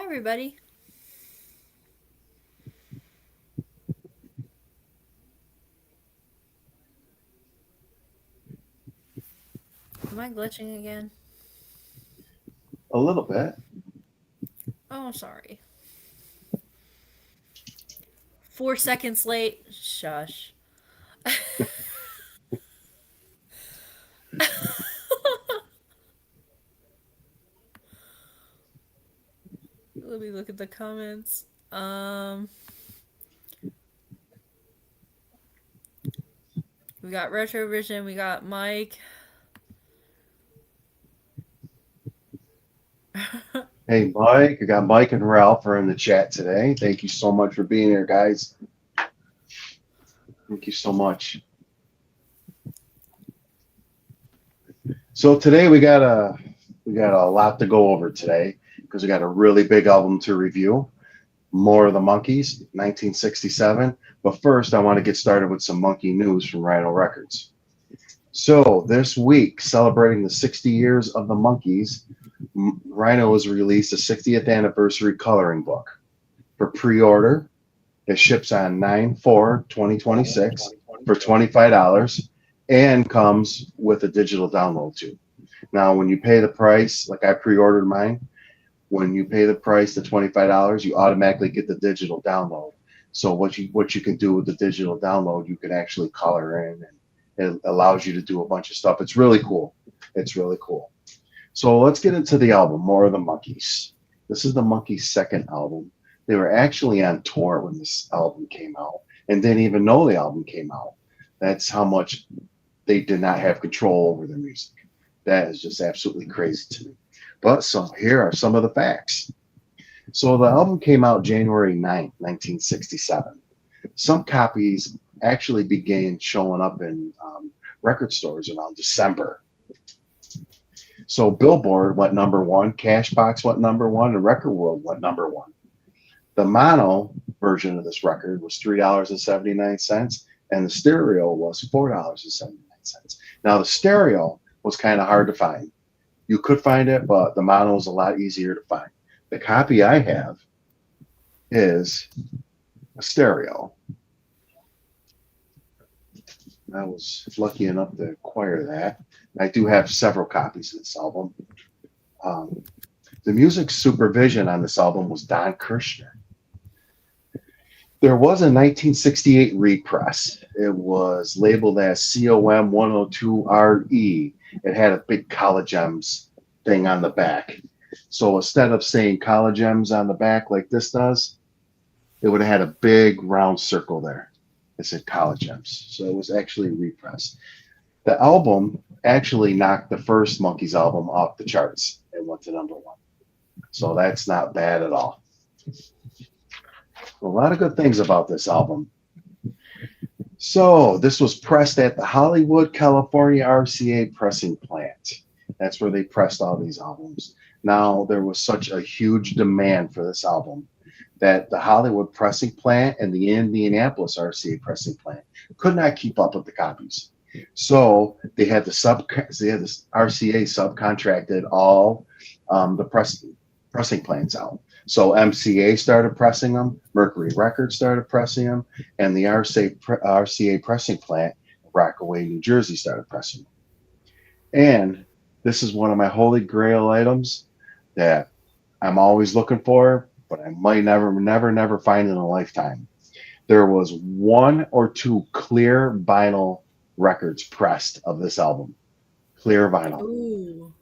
everybody. Am I glitching again? A little bit. Oh, sorry. 4 seconds late. Shush. Let me look at the comments. We got Retrovision. We got Mike. Hey, Mike. I got Mike and Ralph are in the chat today. Thank you so much for being here, guys. Thank you so much. So today we got a lot to go over today because we got a really big album to review. More of the Monkees, 1967. But first, I want to get started with some monkey news from Rhino Records. So this week, celebrating the 60 years of the Monkees, Rhino has released a 60th anniversary coloring book for pre-order. It ships on 9/4/2026 for $25 and comes with a digital download too. Now, when you pay the price, like I pre-ordered mine, when you pay the price, the $25, you automatically get the digital download. So what you can do with the digital download, you can actually color in, and it allows you to do a bunch of stuff. It's really cool. It's really cool. So let's get into the album, More of the Monkees. This is the Monkees' second album. They were actually on tour when this album came out and didn't even know the album came out. That's how much they did not have control over their music. That is just absolutely crazy to me. But so here are some of the facts. So the album came out January 9th, 1967. Some copies actually began showing up in record stores around December. So Billboard went number one, Cashbox went number one, and Record World went number one. The mono version of this record was $3.79, and the stereo was $4.79. Now the stereo was kind of hard to find. You could find it, but the mono was a lot easier to find. The copy I have is a stereo. I was lucky enough to acquire that. I do have several copies of this album. Um, the music supervision on this album was Don Kirshner. There was a 1968 repress. It was labeled as COM 102RE. It had a big College M's thing on the back. So instead of saying College M's on the back like this does, it would have had a big round circle there. It said College M's. So it was actually a repress. The album actually knocked the first Monkees album off the charts and went to number one. So that's not bad at all. A lot of good things about this album. So this was pressed at the Hollywood, California RCA pressing plant. That's where they pressed all these albums. Now there was such a huge demand for this album that the Hollywood pressing plant and the Indianapolis RCA pressing plant could not keep up with the copies. So they had the RCA subcontracted all the pressing plants out. So MCA started pressing them, Mercury Records started pressing them, and the RCA pressing plant, Rockaway, New Jersey, started pressing them. And this is one of my holy grail items that I'm always looking for, but I might never find in a lifetime. There was one or two clear vinyl records pressed of this album. Clear vinyl. Ooh.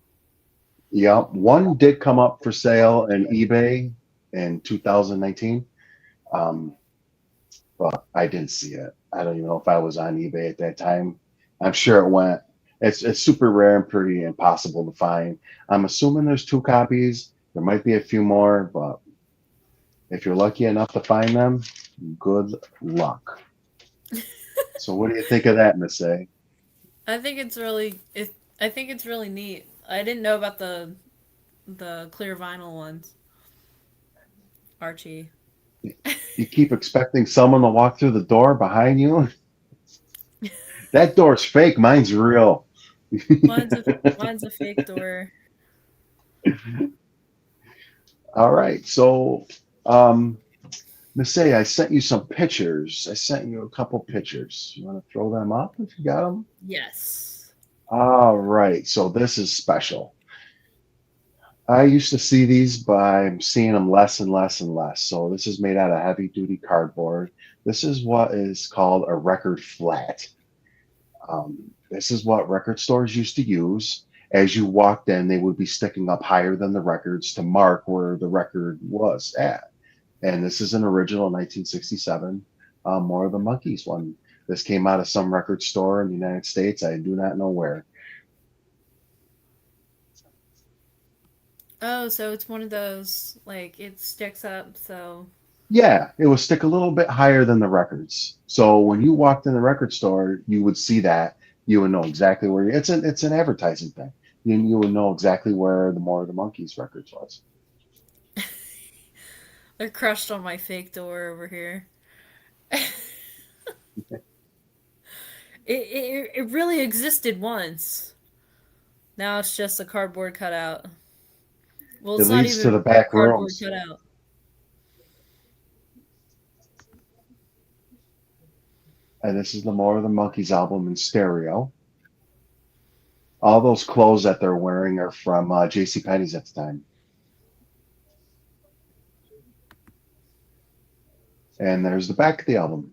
Yep. One did come up for sale on eBay in 2019, um, but I didn't see it. I don't even know if I was on eBay at that time. I'm sure it went. It's super rare and pretty impossible to find. I'm assuming there's two copies. There might be a few more, but if you're lucky enough to find them, good luck. So, what do you think of that, Miss A? I think it's really it. I think it's really neat. I didn't know about the clear vinyl ones, Archie. You keep expecting someone to walk through the door behind you. That door's fake. Mine's real. Mine's a mine's a fake door. All right. So, um, Miss A, I sent you some pictures. I sent you a couple pictures. You want to throw them up if you got them? Yes. All right. So this is special. I used to see these, but I'm seeing them less and less and less. So this is made out of heavy duty cardboard. This is what is called a record flat. This is what record stores used to use. As you walked in, they would be sticking up higher than the records to mark where the record was at. And this is an original 1967 More of the Monkees one. This came out of some record store in the United States. I do not know where. Oh, so it's one of those like it sticks up. So Yeah, it would stick a little bit higher than the records. So when you walked in the record store, you would see that. You would know exactly where it's an advertising thing. You would know exactly where the More of the Monkees records was. they're crushed on my fake door over here. It really existed once. Now it's just a cardboard cutout. Well, It it's not leads to even the a back cardboard rooms. cutout. And this is the More of the Monkees album in stereo. All those clothes that they're wearing are from J.C. Penney's at the time. And there's the back of the album.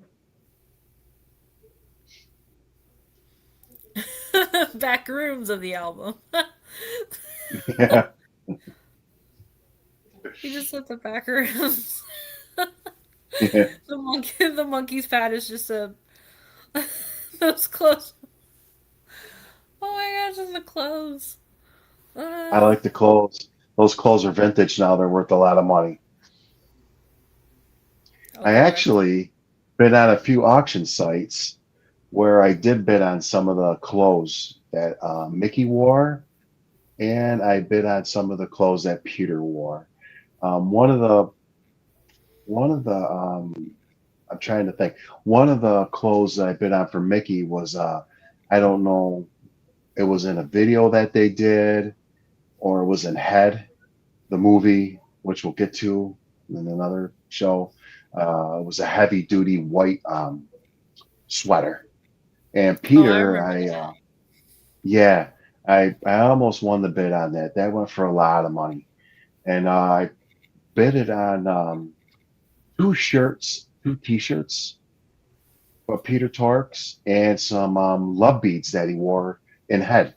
Back rooms of the album. Yeah, You just said the back rooms. yeah. The monkey's pad is just a those clothes. Oh my gosh, and the clothes. I Uh, like the clothes. Those clothes are vintage now. They're worth a lot of money. oh I gosh. actually been on a few auction sites where I did bid on some of the clothes that Mickey wore, and I bid on some of the clothes that Peter wore. One of the I'm trying to think. One of the clothes that I bid on for Mickey was I don't know, it was in a video that they did, or it was in Head, the movie, which we'll get to in another show. It was a heavy duty white sweater. And Oh, I Peter, remember that. yeah, I almost won the bid on that. That went for a lot of money. And I bid it on two shirts, two t-shirts for Peter Torks, and some love beads that he wore in Head.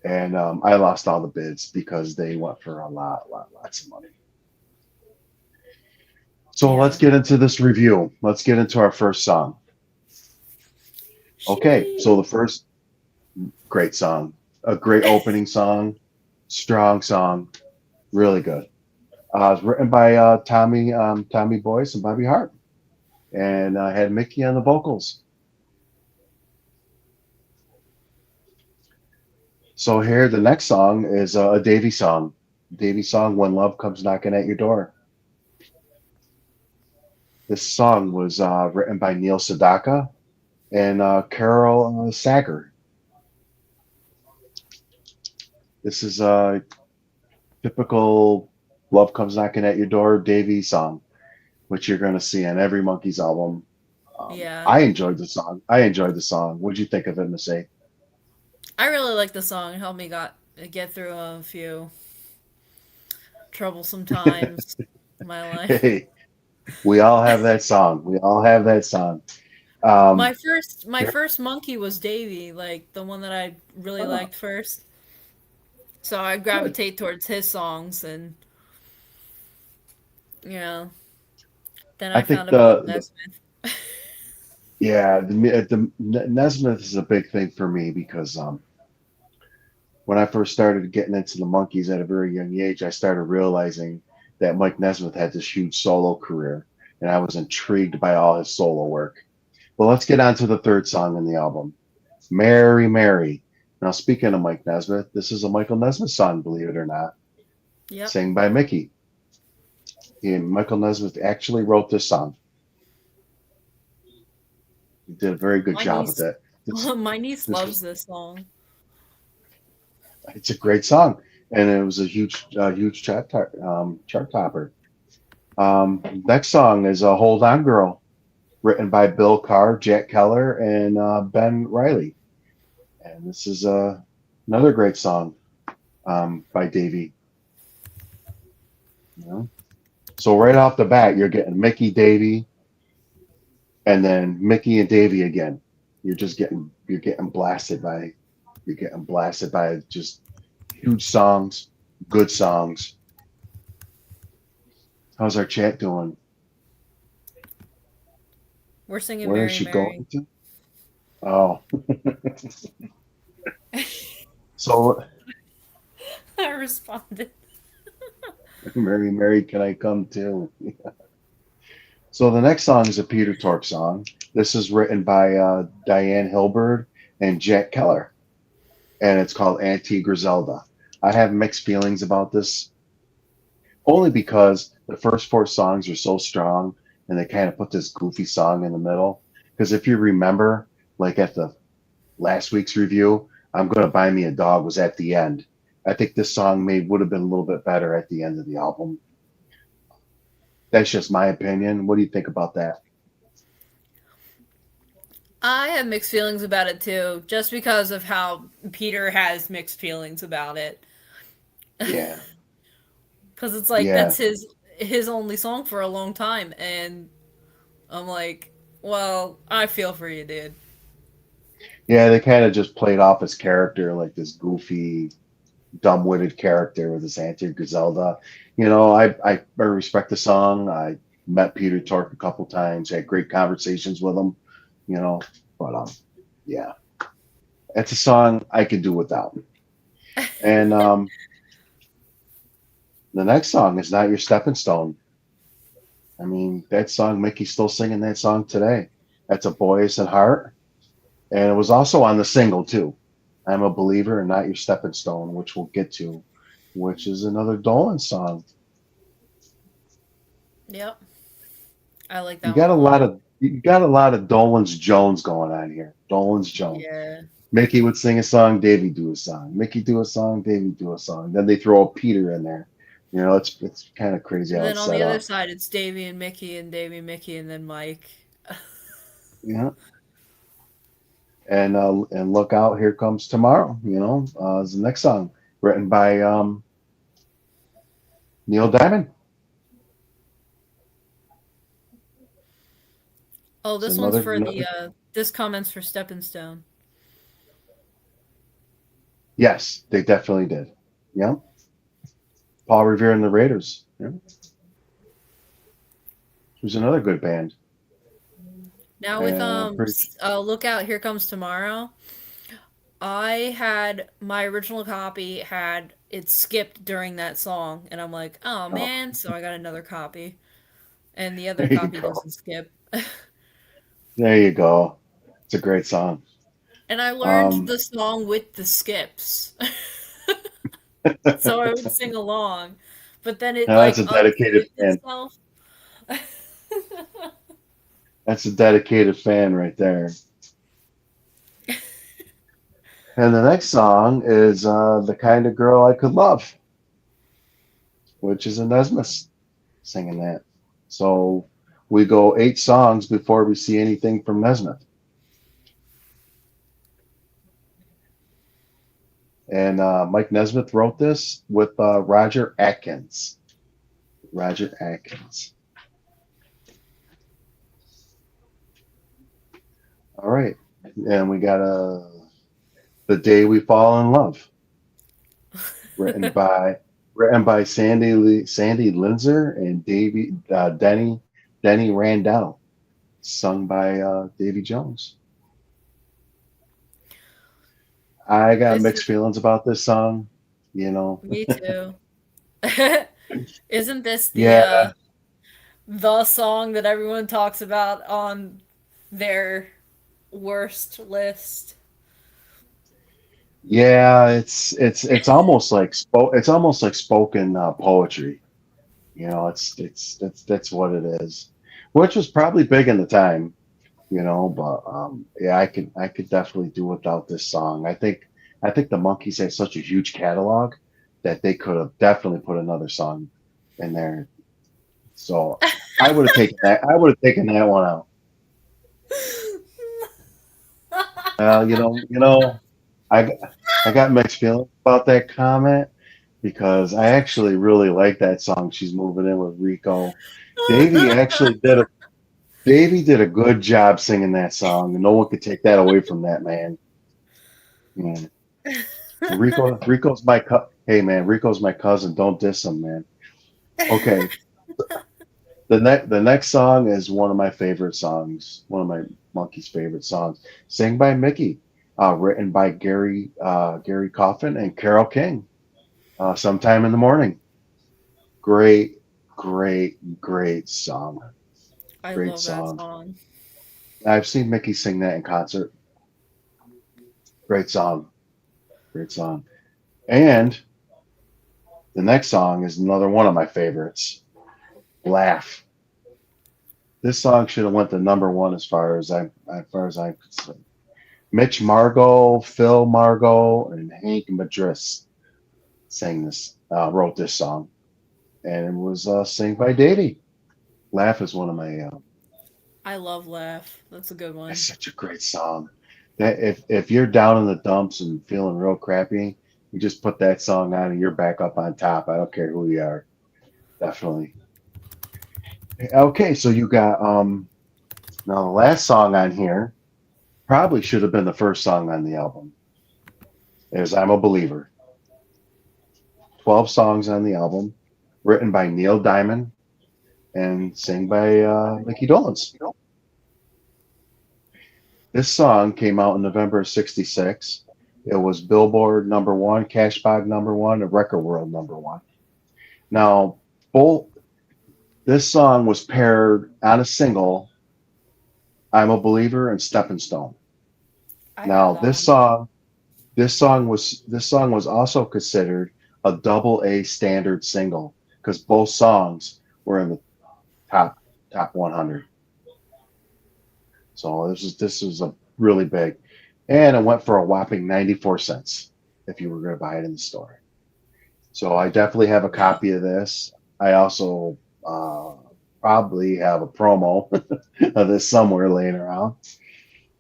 And I lost all the bids because they went for lots of money. So let's Yeah. get into this review. Let's get into our first song. Okay, She. so the first great song, a great opening song, strong song, really good. It was written by Tommy Boyce and Bobby Hart, and had Mickey on the vocals. So here, the next song is a Davy song. Davy song, "When Love Comes Knocking at Your Door." This song was written by Neil Sedaka and Carol Sager. This is a typical "Love Comes Knocking at Your Door" Davy song, which you're going to see on every Monkees album. Yeah. I enjoyed the song. I enjoyed the song. What'd you think of it, Miss A? I really like the song. It helped me get through a few troublesome times in my life. Hey, we all have that song. We all have that song. Um, My first monkey was Davy, like the one that I really oh, liked first. So I good. gravitate towards his songs, and yeah. Then I I think found out about the Nesmith. yeah the Nesmith is a big thing for me because when I first started getting into the Monkees at a very young age, I started realizing that Mike Nesmith had this huge solo career, and I was intrigued by all his solo work. Well, let's get on to the third song in the album, "Mary Mary." Now, speaking of Mike Nesmith, this is a Michael Nesmith song, believe it or not, Yep. sang by Mickey. Michael Nesmith actually wrote this song. He did a very good My job of niece it. It's my niece this loves this song. it's a great song. and it was a huge chart topper. Next song is "Hold On, Girl," written by Bill Carr, Jack Keller, and Ben Riley. And this is another great song by Davey. You know? So right off the bat, you're getting Mickey, Davey, and then Mickey and Davey again. You're getting blasted by just huge songs, good songs. How's our chat doing? We're singing Where is Mary she Mary. going to? Oh, so I responded. Mary, Mary, can I come too? So the next song is a Peter Tork song. This is written by Diane Hilbert and Jack Keller, and it's called Auntie Griselda. I have mixed feelings about this, only because the first four songs are so strong, and they kind of put this goofy song in the middle. Because if you remember, like at the last week's review, "I'm Gonna Buy Me a Dog" was at the end. I think this song may would have been a little bit better at the end of the album. That's just my opinion. What do you think about that? I have mixed feelings about it too, just because of how Peter has mixed feelings about it. Yeah, Because it's like yeah, that's his only song for a long time, and I'm like, well, I feel for you, dude. yeah. They kind of just played off his character like this goofy, dumb-witted character with his Auntie Griselda. I respect the song. I met Peter Tork a couple times, had great conversations with him. You know, but yeah, it's a song I could do without. And the next song is "Not Your Stepping Stone." I mean, that song, Mickey's still singing that song today. That's a Boys at Heart, and it was also on the single too. "I'm a Believer" and "Not Your Stepping Stone," which we'll get to, which is another Dolan song. Yep, I like You that one got a a lot lot. of you got a lot of Dolan's Jones going on here. Dolan's Jones. Yeah, Mickey would sing a song, Davey do a song. Mickey do a song, Davey do a song. Then they throw a Peter in there. It's kind of crazy and how then it's on set the other up. side, it's Davy and Mickey, and Davy, Mickey, and then Mike. Yeah. And look out, here comes tomorrow. Is the next song written by Neil Diamond. Oh, It's this one's for the another. this comment's for Stepping Stone. Yes, they definitely did. Yeah, Paul Revere and the Raiders. Yeah, who's another good band. Now with And pretty. Look Out, Here Comes Tomorrow. I had my original copy had it skipped during that song, and I'm like, oh Oh, man, so I got another copy, and the other there you copy go. doesn't skip. There you go. It's a great song. And I learned Um, the song with the skips, so I would sing along, but then it now that's like a dedicated unskipped fan. itself. That's a dedicated fan right there. And the next song is "The Kind of Girl I Could Love," which is a Nesmith singing that. So we go 8 songs before we see anything from Nesmith. And Mike Nesmith wrote this with Roger Atkins. Roger Atkins. All right. And we got "The Day We Fall in Love," written by Sandy Linzer and Denny Randell, sung by Davy Jones. I got This mixed is feelings about this song. You know, me too. Isn't this yeah, the song that everyone talks about on their worst list? yeah. It's almost like spoken poetry. That's what it is, which was probably big in the time. But yeah, I could definitely do without this song. I think the Monkees have such a huge catalog that they could have definitely put another song in there. So I would have taken that. I would have taken that one out. I I got mixed feelings about that comment because I actually really like that song. She's moving in with Rico. Davey actually did a Davey did a good job singing that song, and no one could take that away from that man. Man, Rico's my hey man, Rico's my cousin. Don't diss him, man. Okay, the next song is one of my favorite songs, one of my Monkey's favorite songs, sang by Mickey, written by Gary Coffin and Carole King. Sometime in the morning. Great, great song. I Great love that song. song. I've seen Mickey sing that in concert. Great song. Great song. And the next song is another one of my favorites. Laugh. This song should have went to number one as far as I'm concerned. Mitch Margot, Phil Margot, and Hank Madris wrote this song, and it was sang by Davey. Laugh is one of my I love Laugh. That's a good That's one. such a great song. That if you're down in the dumps and feeling real crappy, you just put that song on and you're back up on top. I don't care who you are. Definitely. Okay, so you got now the last song on here probably should have been the first song on the album. Is I'm a Believer. 12 songs on the album, written by Neil Diamond and sang by Mickey Dolenz. This song came out in November of '66. It was Billboard number one, Cashbox number one, and Record World number one. Now, both this song was paired on a single, "I'm a Believer" and "Stepping Stone." I have Now, that this one. song, this song was also considered a double A standard single because both songs were in the top top 100. So this was a really big, and it went for a whopping 94 cents if you were going to buy it in the store. So I definitely have a Yeah. copy of this. I also probably have a promo of this somewhere laying around.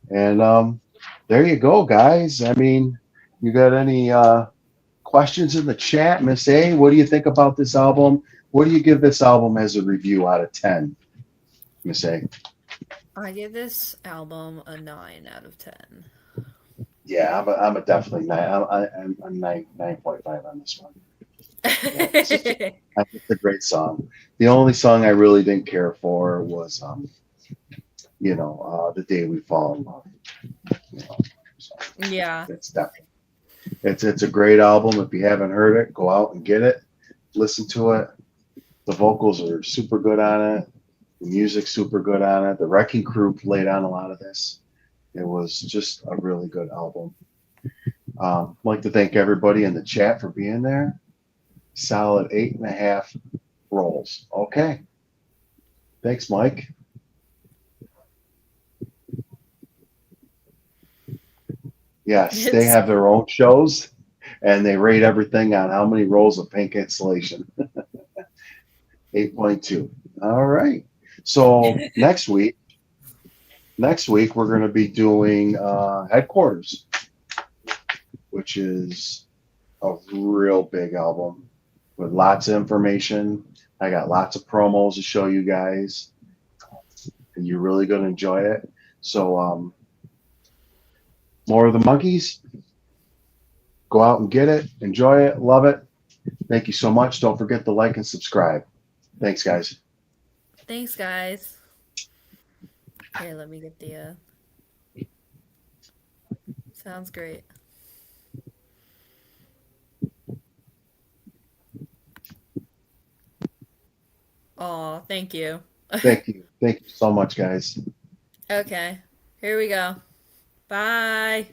And there you go, guys. I mean, you got any questions in the chat, Miss A? What do you think about this album? What do you give this album as a review out of 10, Miss A? I give this album a 9 out of 10. Yeah, I'm a definitely nine. I'm 9.5 on this one. Yeah, it's a great song. The only song I really didn't care for was "The Day We Fall in Love." You know, so Yeah. it's definitely it's a great album. If you haven't heard it, go out and get it. Listen to it. The vocals are super good on it. The music's super good on it. The Wrecking Crew played on a lot of this. It was just a really good album. I'd like to thank everybody in the chat for being there. Solid 8.5 rolls. Okay. Thanks, Mike. Yes, they It's have their own shows and they rate everything on how many rolls of paint insulation. 8.2. All right. So next week we're going to be doing Headquarters, which is a real big album with lots of information. I got lots of promos to show you guys, and you're really going to enjoy it. So, More of the Monkees. Go out and get it, enjoy it, love it. Thank you so much. Don't forget to like and subscribe. Thanks, guys. Thanks, guys. Here, let me get the sounds great. Aw, thank you. Thank you. Thank you so much, guys. Okay. Here we go. Bye.